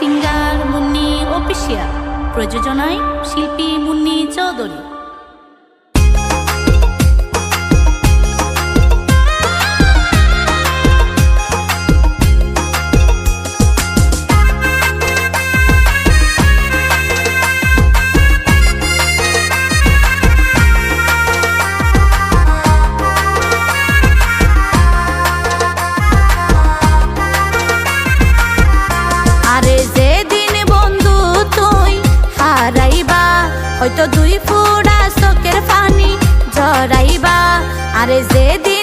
Singer Munni official, প্রযোজনায় শিল্পী মুন্নি চৌধুরী। হয়তো দুই ফুটা চোখের পানি ঝরাইবা, আরে যেদিন